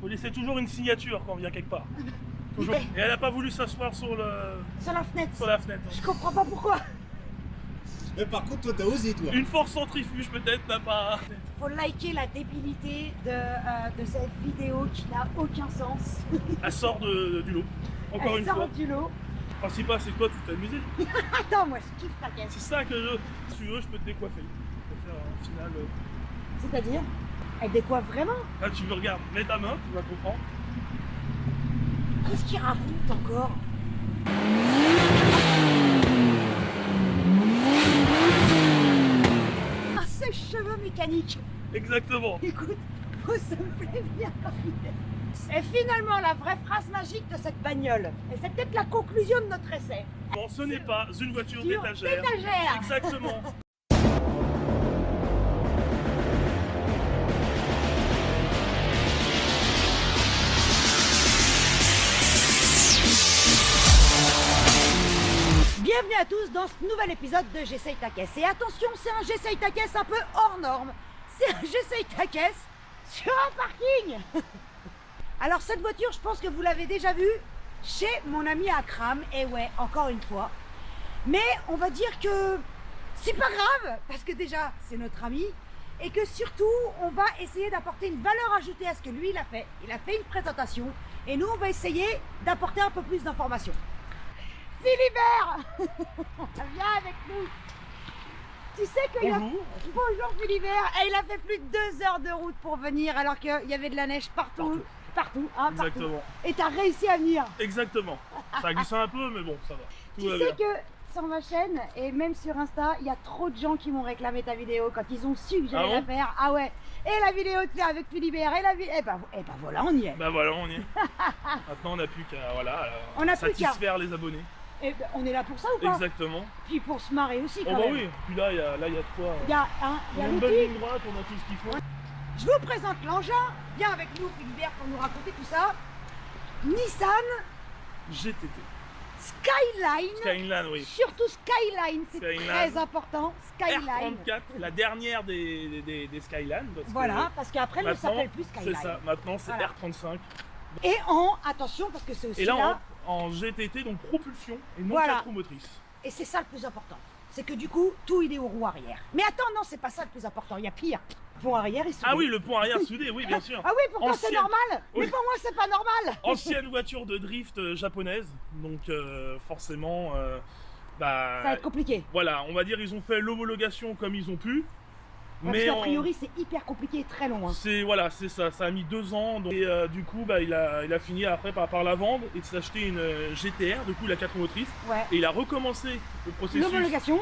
Faut laisser toujours une signature quand on vient quelque part. Toujours. Et elle a pas voulu s'asseoir sur la fenêtre. Sur la fenêtre. Je comprends pas pourquoi. Mais par contre, toi, t'as osé, toi. Une force centrifuge peut-être n'a pas... Faut liker la débilité de cette vidéo qui n'a aucun sens. Elle sort du lot. Encore Elle une sort fois. du lot. Le principal, c'est que toi, tu t'es amusé. Attends, moi je kiffe ta caisse. C'est ça que je... Si tu veux, je peux te décoiffer. Je peux faire un final... C'est-à-dire, elle décoiffe vraiment. Là, tu me regardes, mets ta main, tu vas comprendre. Qu'est-ce qu'il raconte encore? Ah, ces cheveux mécaniques. Exactement. Écoute, ça me plaît bien comme idée. Et finalement, la vraie phrase magique de cette bagnole, et c'est peut-être la conclusion de notre essai. Bon, ce n'est pas une voiture Sur d'étagère. d'étagère. Exactement. Bienvenue à tous dans ce nouvel épisode de J'essaye ta caisse. Et attention, c'est un J'essaye ta caisse un peu hors norme. C'est un J'essaye ta caisse sur un parking. Alors cette voiture, je pense que vous l'avez déjà vue chez mon ami Akram. Et ouais, encore une fois. Mais on va dire que c'est pas grave, parce que déjà, c'est notre ami. Et que surtout, on va essayer d'apporter une valeur ajoutée à ce que lui, il a fait. Il a fait une présentation. Et nous, on va essayer d'apporter un peu plus d'informations. Philibert, viens avec nous. Tu sais que bonjour Philibert. Et il a fait plus de 2 heures de route pour venir alors qu'il y avait de la neige partout. Partout. Exactement. Et tu as réussi à venir. Exactement. Ça a glissé un peu, mais bon, ça va. Tout va Tu sais bien. que sur ma chaîne et même sur Insta, il y a trop de gens qui m'ont réclamé ta vidéo quand ils ont su que j'allais la faire. Ah ouais. Et la vidéo de faire avec Philibert et la vidéo. Et ben voilà, on y est. Bah voilà, on y est. Maintenant, on n'a plus qu'à On a plus qu'à satisfaire les abonnés. Et ben, on est là pour ça ou pas? Exactement. Puis pour se marrer aussi Oh quand bah même. oui. Puis là, il y a de quoi. Il y a une bonne l'outil. ligne droite, on a tout ce qu'il faut. Je vous présente l'engin. Viens avec nous Philibert pour nous raconter tout ça. Nissan GTT. Skyline. Skyline, oui. Surtout Skyline, c'est Skyline. très important. Skyline. R34, la dernière des Skyline. Voilà, parce qu'après elle ne maintenant, s'appelle plus Skyline. C'est ça, maintenant c'est Voilà. R35. Et attention parce que c'est aussi Et là, là, en GTT, donc propulsion et non Voilà. 4 roues motrices. et c'est ça le plus important. C'est que du coup, tout il est aux roues arrière. Mais attends, non, c'est pas ça le plus important, il y a pire. Pont arrière et soudé. Ah oui, le pont arrière soudé, oui, bien sûr. Ah oui, pour toi c'est Ancienne- normal, Oui. mais pour moi c'est pas normal. Ancienne voiture de drift japonaise, donc forcément, Ça va être compliqué. voilà, on va dire ils ont fait l'homologation comme ils ont pu, Parce mais qu'a priori c'est hyper compliqué et très long. Hein. c'est ça, ça a mis 2 ans, donc, et du coup il a fini après par la vendre et de s'acheter une GTR, du coup la 4 motrices, Ouais. et il a recommencé le processus,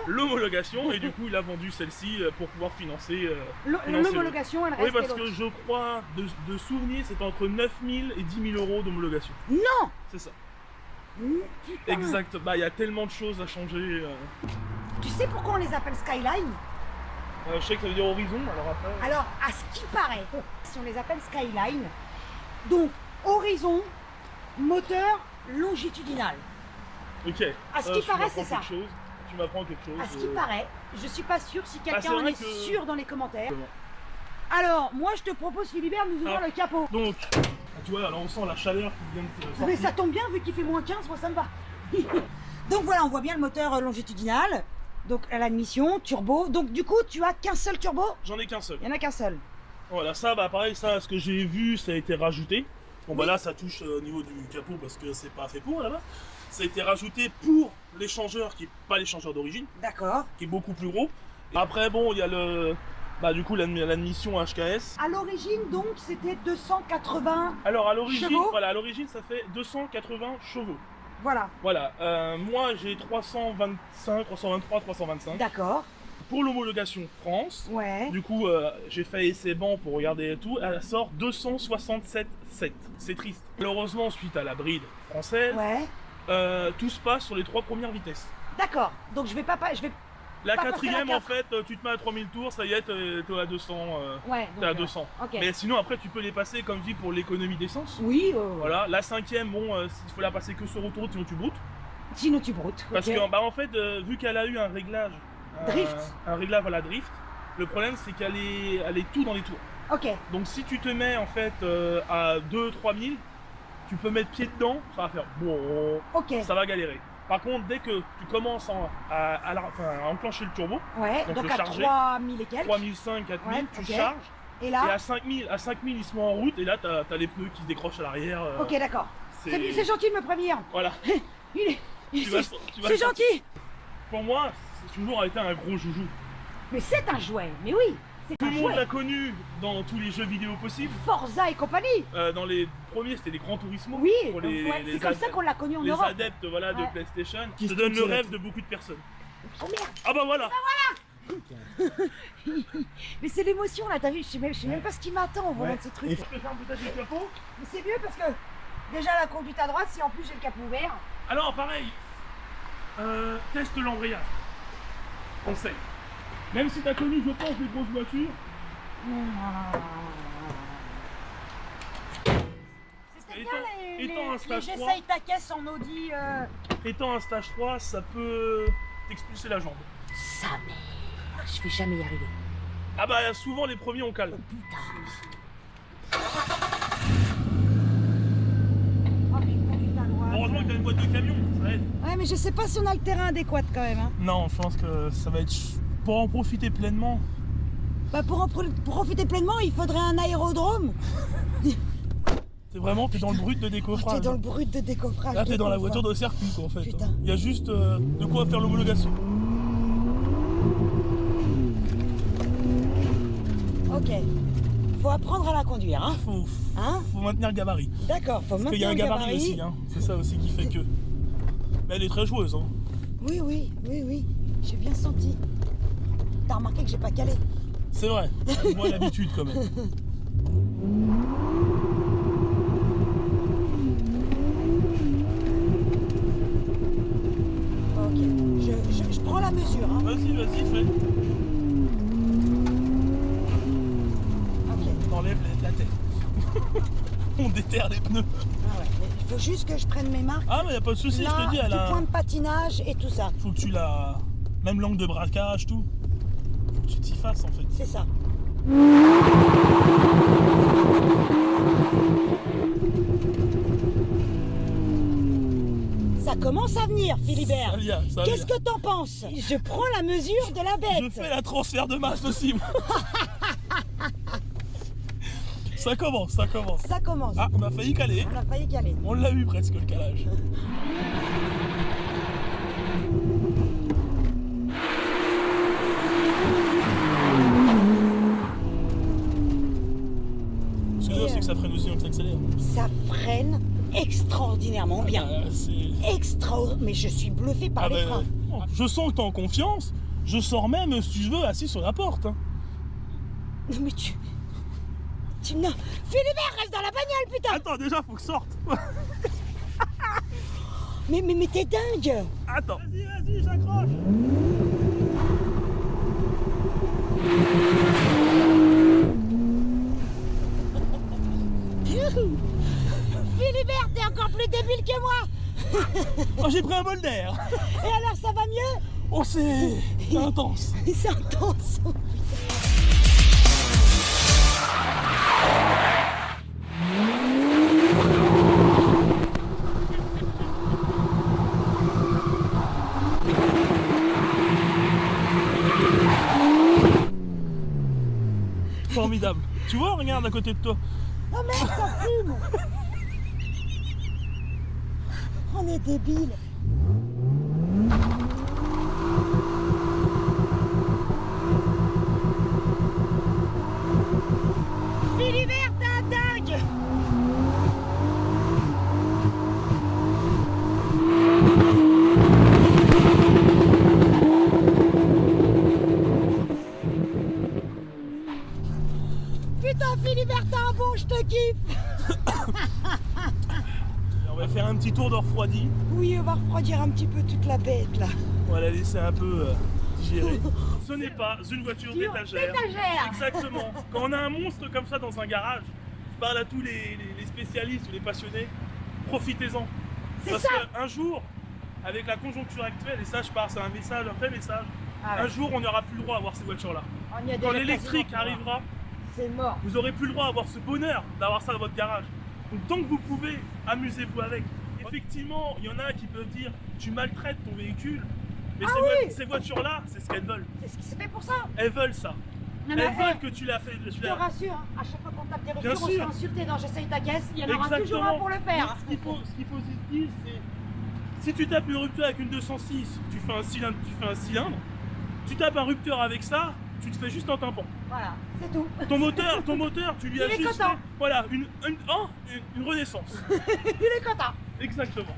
L'homologation, et du coup il a vendu celle-ci pour pouvoir financer. l'homologation elle reste. Oui, parce que je crois, de souvenir, c'est entre 9 000 et 10 000 euros d'homologation. Non. C'est ça. Putain. Exact. Bah, il y a tellement de choses à changer. Tu sais pourquoi on les appelle Skyline? Je sais que ça veut dire horizon, alors après. Alors, à ce qui paraît, si on les appelle Skyline, donc horizon, moteur longitudinal. Ok. À ce qui tu paraît, m'apprends c'est ça. quelque chose. Tu m'apprends quelque chose. À ce qui paraît, je suis pas sûre si quelqu'un c'est en vrai est que- sûr dans les commentaires. Exactement. Alors, moi je te propose, Philibert, nous ouvrons Ah. le capot. Donc, tu vois, alors on sent la chaleur qui vient de sortir. Mais ça tombe bien, vu qu'il fait moins 15, moi ça me va. Donc voilà, on voit bien le moteur longitudinal. Donc à l'admission, turbo. Donc du coup, tu as qu'un seul turbo? J'en ai qu'un seul. Il n'y en a qu'un seul. Voilà, ça, bah pareil, ça, ce que j'ai vu, ça a été rajouté. Bon, bah là, ça touche au niveau du capot parce que c'est pas fait pour là-bas. Ça a été rajouté pour l'échangeur qui est pas l'échangeur d'origine, D'accord. qui est beaucoup plus gros. Après, bon, il y a du coup, l'admission HKS. À l'origine, donc, c'était 280. Alors, à l'origine, Chevaux. voilà, à l'origine, ça fait 280 chevaux. Voilà. Voilà, moi j'ai 325, 323, 325. D'accord. Pour l'homologation France, Ouais. du coup, j'ai fait essai banc pour regarder et tout, elle sort 267,7. C'est triste. Malheureusement, suite à la bride française, Ouais. tout se passe sur les 3 premières vitesses. D'accord. Donc je vais pas. Je vais. La Pas passer quatrième, la en fait, tu te mets à 3000 tours, ça y est, t'es à 200. Ouais. T'es à donc, 200. Ok. Mais sinon, après, tu peux les passer, comme je dis, pour l'économie d'essence. Oui. Voilà, la 5e, bon, il faut la passer que sur autoroute, sinon tu broutes. Sinon tu broutes. Parce ok. que, bah, en fait, vu qu'elle a eu un réglage. Drift. Un réglage à la drift, le problème, c'est qu'elle est tout dans les tours. Ok. Donc si tu te mets en fait à 2-3 000, tu peux mettre pied dedans, ça va faire bon, Ok. ça va galérer. Par contre, dès que tu commences à enclencher le turbo, Ouais, donc donc le à charger, 3000 et quelques. 3500, 4000, Ouais, tu ok. charges, Et et là à 5000, ils se mettent en route, et là t'as les pneus qui se décrochent à l'arrière. Ok, d'accord. c'est- C'est gentil de me prévenir. Voilà. Il Tu vas- c'est tu vas c'est le sentir. gentil. Pour moi, c'est toujours été un gros joujou. Mais c'est un jouet. Mais oui, c'est Tout un le monde jouet. l'a connu dans tous les jeux vidéo possibles. Forza et compagnie. Dans les premiers, c'était les Gran Turismo. Oui, pour ouais, c'est comme ça qu'on l'a connu en les Europe. adeptes voilà, de Ouais. PlayStation. Qui Ça se donne le trouve, c'est rêve la- de beaucoup de personnes. Oh merde. Ah bah voilà. Mais c'est l'émotion là, t'as vu, je sais même pas ce qui m'attend au volant Ouais. de ce truc. Et- Je peux faire peut-être le capot. Mais c'est mieux parce que déjà la conduite à droite, si en plus j'ai le capot ouvert. Alors pareil, teste l'embrayage. Conseil. Même si t'as connu, je pense, des grosses voitures, C'était Étant- bien étant un les stage j'essaye ta caisse en Audi. étant un stage 3, ça peut t'expulser la jambe. Sa mère, je vais jamais y arriver. Ah bah souvent les premiers on cale. Putain. Oh, mais conduite à droite. Heureusement que t'as une boîte de camion, ça aide. Ouais, mais je sais pas si on a le terrain adéquat quand même. Hein. Non, je pense que ça va être... Pour en profiter pleinement, Bah pour en profiter pleinement, il faudrait un aérodrome. t'es dans le brut de Oh, décoffrage. t'es dans le brut de décoffrage. Là, de t'es dans la ouf, voiture hein. de circuit, quoi, en fait. Putain. Il y a juste de quoi faire l'homologation. Ok. Faut apprendre à la conduire, hein. Hein. Faut maintenir le gabarit. D'accord, faut Parce qu'il y a maintenir un le gabarit aussi, hein. C'est ça aussi qui fait que... Mais elle est très joueuse, hein. Oui. J'ai bien senti. T'as remarqué que j'ai pas calé. C'est vrai. Moi, l'habitude, quand même. Ok. Je prends la mesure, hein. Vas-y, fais. Ok. On enlève la tête. On déterre les pneus. Ah ouais. Mais il faut juste que je prenne mes marques. Ah, mais y a pas de souci, Là, je te dis, elle du a... point de patinage et tout ça. Faut que tu la... Même l'angle de braquage, tout. Faut que tu t'y fasses, en fait. C'est ça. Ça commence à venir, Philibert. Ça vient, ça Qu'est-ce vient. que t'en penses? Je prends la mesure de la bête. Je fais la transfert de masse aussi, moi. Ça commence. Ça commence. Ah, on a failli caler. On a failli caler. On l'a eu presque, le calage. Ce que je veux dire, c'est que ça freine aussi donc ça accélère. Ça freine extraordinairement bien. C'est... Mais je suis bluffé par Ah les ben, freins. je sens que t'es en confiance. Je sors même, si tu veux, assis sur la porte. Hein. Non mais tu... Non. Philibert, reste dans la bagnole, putain. Attends, déjà, faut que je sorte. Mais t'es dingue. Attends. Vas-y, j'accroche. Philibert, t'es encore plus débile que moi. Oh, j'ai pris un bol d'air. Et alors, ça va mieux? Oh, c'est intense. C'est intense. Formidable. Tu vois, regarde à côté de toi. Oh merde, ça fume. On est débiles. Philibert, t'es un dingue. Putain, Philibert, t'es un bon, je te kiffe. On va faire un petit tour de refroidi. Oui, on va refroidir un petit peu toute la bête là. On va la laisser un peu digérer. Ce n'est pas une voiture d'étagère. D'étagère. Exactement. Quand on a un monstre comme ça dans un garage, je parle à tous les spécialistes ou les passionnés, profitez-en. C'est Parce ça. qu'un jour, avec la conjoncture actuelle, et ça je pars, c'est un message, un vrai message, Ah ouais. un jour on n'aura plus le droit à avoir ces voitures-là. On y a Quand déjà l'électrique quasiment arrivera, C'est mort. Vous aurez plus le droit d'avoir ce bonheur d'avoir ça dans votre garage. Donc tant que vous pouvez, amusez-vous avec. Effectivement, il y en a qui peuvent dire tu maltraites ton véhicule, mais ces voitures-là, c'est ce qu'elles veulent. C'est fait pour ça. Elles veulent ça. Non, Elles mais, veulent que tu l'as fait. je te rassure, hein, à chaque fois qu'on tape des Bien ruptures, on se fait sûr. insulter dans J'essaye ta caisse. Il y en aura toujours Exactement. un pour le faire. Ce qu'il faut se dire, c'est si tu tapes une rupture avec une 206, tu fais un cylindre, tu tapes un rupteur avec ça, tu te fais juste un tympan. Voilà, c'est tout. Ton moteur, tu lui as Il est juste content. fait, voilà, une renaissance. Il est content. Exactement.